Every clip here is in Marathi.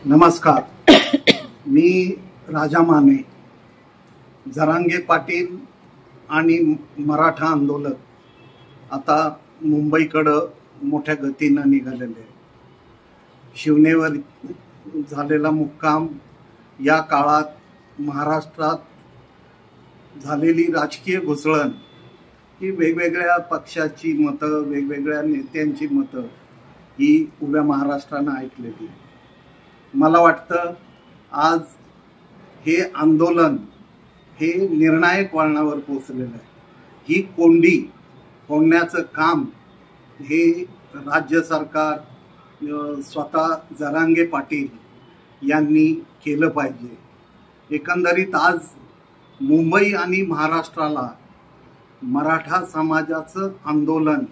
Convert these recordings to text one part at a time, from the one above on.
नमस्कार. मी राजा माने. जरांगे पाटील आणि मराठा आंदोलक आता मुंबईकडे मोठ्या गतीने निघालेले आहे. शिवनेवर झालेला मुक्काम, या काळात महाराष्ट्रात झालेली राजकीय घुसळण, ही वेगवेगळ्या पक्षाची मतं, वेगवेगळ्या नेत्यांची मतं ही उभ्या महाराष्ट्रानं ऐकलेली. मला वाटतं आज हे आंदोलन हे निर्णायक वळणावर पोहोचलेलं आहे. ही कोंडी फोडण्याचं काम हे राज्य सरकार, स्वतः जरांगे पाटील यांनी केलं पाहिजे. एकंदरीत आज मुंबई आणि महाराष्ट्राला मराठा समाजाचं आंदोलन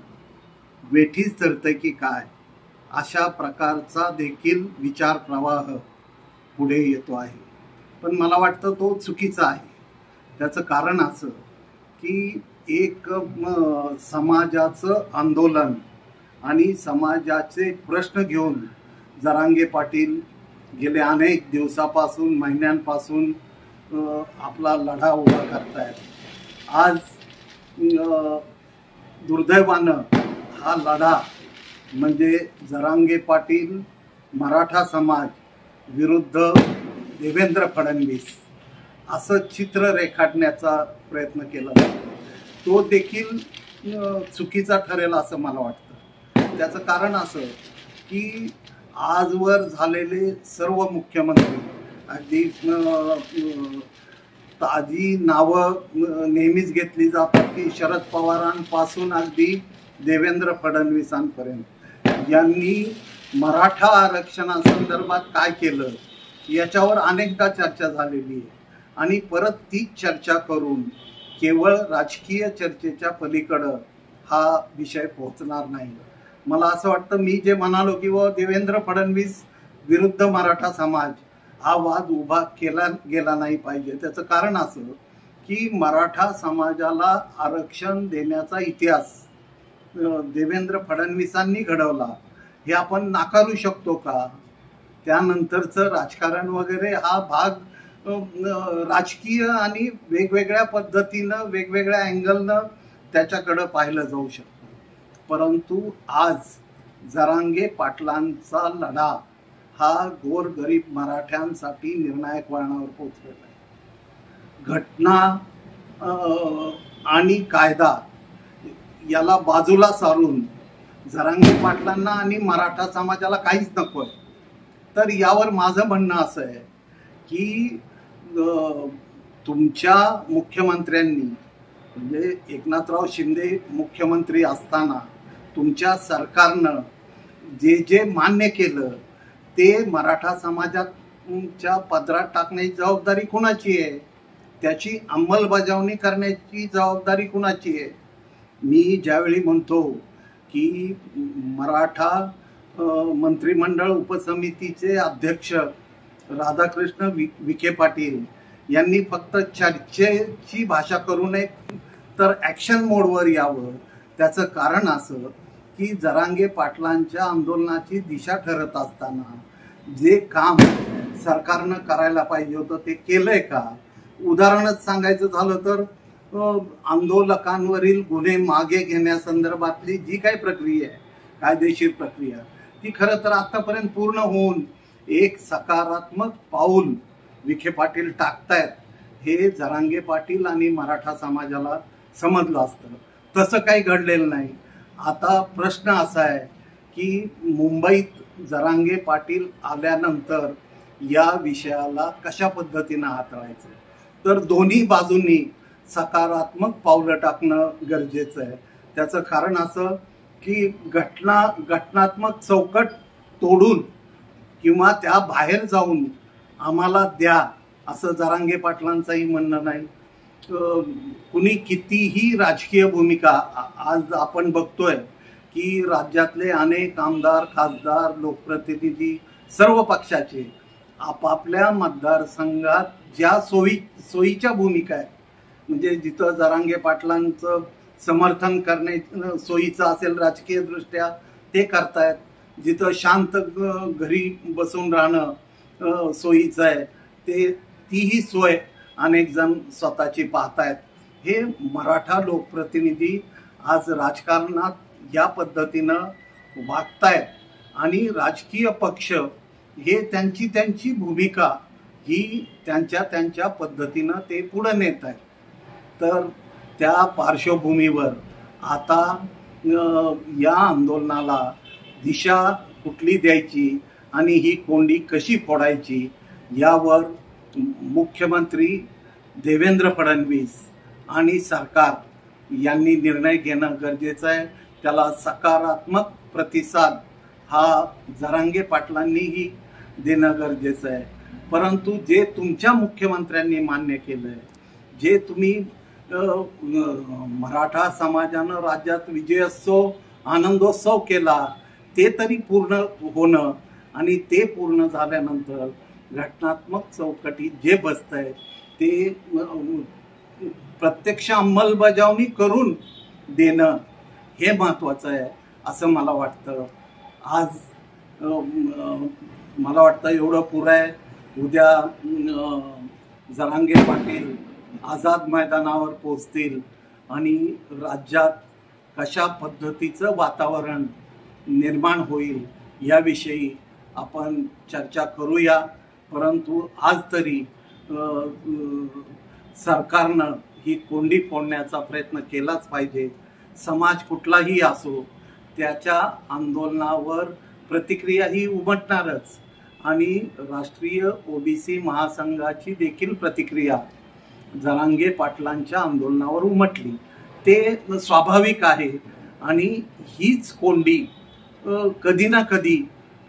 वेठीस धरतंय की काय, अशा प्रकारचा देखील विचार प्रवाह पुढे येतो आहे. पण मला वाटतं तो चुकीचा आहे. त्याचं कारण असं की एक समाजाचं आंदोलन आणि समाजाचे प्रश्न घेऊन जरांगे पाटील गेले अनेक दिवसापासून, महिन्यांपासून आपला लढा उभा करतायत. आज दुर्दैवानं हा लढा म्हणजे जरांगे पाटील, मराठा समाज विरुद्ध देवेंद्र फडणवीस असं चित्र रेखाटण्याचा प्रयत्न केला जातो. तो देखील चुकीचा ठरेल असं मला वाटतं. त्याचं कारण असं की आजवर झालेले सर्व मुख्यमंत्री, अगदी ताजी नावं नेहमीच घेतली जातात की शरद पवारांपासून अगदी देवेंद्र फडणवीसांपर्यंत, यांनी मराठा आरक्षणासंदर्भात काय केलं याच्यावर अनेकदा चर्चा झालेली आहे. आणि परत तीच चर्चा करून केवळ राजकीय चर्चेच्या पलीकडं हा विषय पोहोचणार नाही. मला असं वाटतं, मी जे म्हणालो की देवेंद्र फडणवीस विरुद्ध मराठा समाज हा वाद उभा केला गेला नाही पाहिजे. त्याचं कारण असं की मराठा समाजाला आरक्षण देण्याचा इतिहास देवेंद्र फडणवीसांनी घडवला, हे आपण नाकारू शकतो का? त्यानंतरचं राजकारण वगैरे हा भाग राजकीय आणि वेगवेगळ्या पद्धतीनं, वेगवेगळ्या अँगलनं त्याच्याकडं पाहिलं जाऊ शकतं. परंतु आज जरांगे पाटलांचा लढा हा गोरगरीब मराठ्यांसाठी निर्णायक वळणावर पोहोचलेला आहे. घटना आणि कायदा याला बाजूला सारून जरांगे पाटलांना आणि मराठा समाजाला काहीच नको आहे. तर यावर माझं म्हणणं असं आहे की तुमच्या मुख्यमंत्र्यांनी, म्हणजे एकनाथराव शिंदे मुख्यमंत्री असताना तुमच्या सरकारनं जे जे मान्य केलं ते मराठा समाजाच्या पदरात टाकण्याची जबाबदारी कुणाची आहे? त्याची अंमलबजावणी करण्याची जबाबदारी कुणाची आहे? मी ज्यावेळी म्हणतो की मराठा मंत्रिमंडळ उपसमितीचे अध्यक्ष राधाकृष्ण विखे पाटील यांनी फक्त चर्चेची भाषा करू नये तर ॲक्शन मोडवर यावं, त्याचं कारण असं की जरांगे पाटलांच्या आंदोलनाची दिशा ठरत असताना जे काम सरकारनं करायला पाहिजे होतं ते केलंय का? उदाहरणच सांगायचं झालं तर आंदोलकांवरील गुन्हे मागे घेण्यासंदर्भातली जी काही प्रक्रिया आहे, कायदेशीर प्रक्रिया, ती खरं तर आतापर्यंत पूर्ण होऊन एक सकारात्मक पाऊल विखे पाटील टाकतायत हे जरांगे पाटील आणि मराठा समाजाला समजलं असतं. तसं काही घडलेलं नाही. आता प्रश्न असा आहे की मुंबईत जरांगे पाटील आल्यानंतर या विषयाला कशा पद्धतीनं हाताळायचं, तर दोन्ही बाजूंनी सकारात्मक पावलं टाकणं गरजेचं आहे. त्याचं कारण असं की घटनात्मक चौकट तोडून किंवा त्या बाहेर जाऊन आम्हाला द्या असं जरांगे पाटलांचंही म्हणणं नाही. कुणी कितीही राजकीय भूमिका, आज आपण बघतोय की राज्यातले अनेक आमदार, खासदार, लोकप्रतिनिधी सर्व पक्षाचे आपापल्या मतदारसंघात ज्या सोयीच्या भूमिका आहेत, म्हणजे जिथं जरांगे पाटलांचं समर्थन करणे सोयीचं असेल राजकीय दृष्ट्या ते करतायत, जिथं शांत घरी बसून राहणं सोयीचं आहे ते तीही सोय अनेक जण स्वतःची पाहतायत. हे मराठा लोकप्रतिनिधी आज राजकारणात या पद्धतीनं वागतायत आणि राजकीय पक्ष हे त्यांची भूमिका ही त्यांच्या पद्धतीनं ते पुढे नेत आहेत. तर त्या पार्श्वभूमीवर आता या आंदोलनाला दिशा कुठली द्यायची आणि ही कोंडी कशी फोडायची यावर मुख्यमंत्री देवेंद्र फडणवीस आणि सरकार यांनी निर्णय घेणं गरजेचं आहे. त्याला सकारात्मक प्रतिसाद हा जरांगे पाटलांनीही देणं गरजेचं आहे. परंतु जे तुमच्या मुख्यमंत्र्यांनी मान्य केलं आहे, जे तुम्ही मराठा समाजानं राज्यात विजयोत्सव आनंदोत्सव केला ते तरी पूर्ण होणं आणि ते पूर्ण झाल्यानंतर घटनात्मक चौकटीत जे बसतंय ते प्रत्यक्ष अंमलबजावणी करून देणं हे महत्त्वाचं आहे असं मला वाटतं. आज मला वाटतं एवढं पुरं आहे. उद्या जरांगे पाटील आझाद मैदानावर पोहोचतील आणि राज्यात कशा पद्धतीचं वातावरण निर्माण होईल याविषयी आपण चर्चा करूया. परंतु आज तरी सरकारनं ही कोंडी फोडण्याचा प्रयत्न केलाच पाहिजे. समाज कुठलाही असो त्याच्या आंदोलनावर प्रतिक्रिया ही उमटणारच आणि राष्ट्रीय ओबीसी महासंघाची देखील प्रतिक्रिया जरांगे पाटलांच्या आंदोलनावर उमटली. ते स्वाभाविक आहे आणि हीच कोंडी कधी ना कधी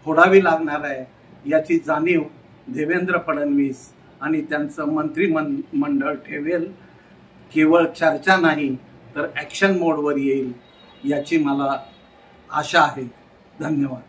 फोडावी लागणार आहे याची जाणीव देवेंद्र फडणवीस आणि त्यांचं मंत्रिमंडळ ठेवेल. केवळ चर्चा नाही तर ॲक्शन मोडवर येईल याची मला आशा आहे. धन्यवाद.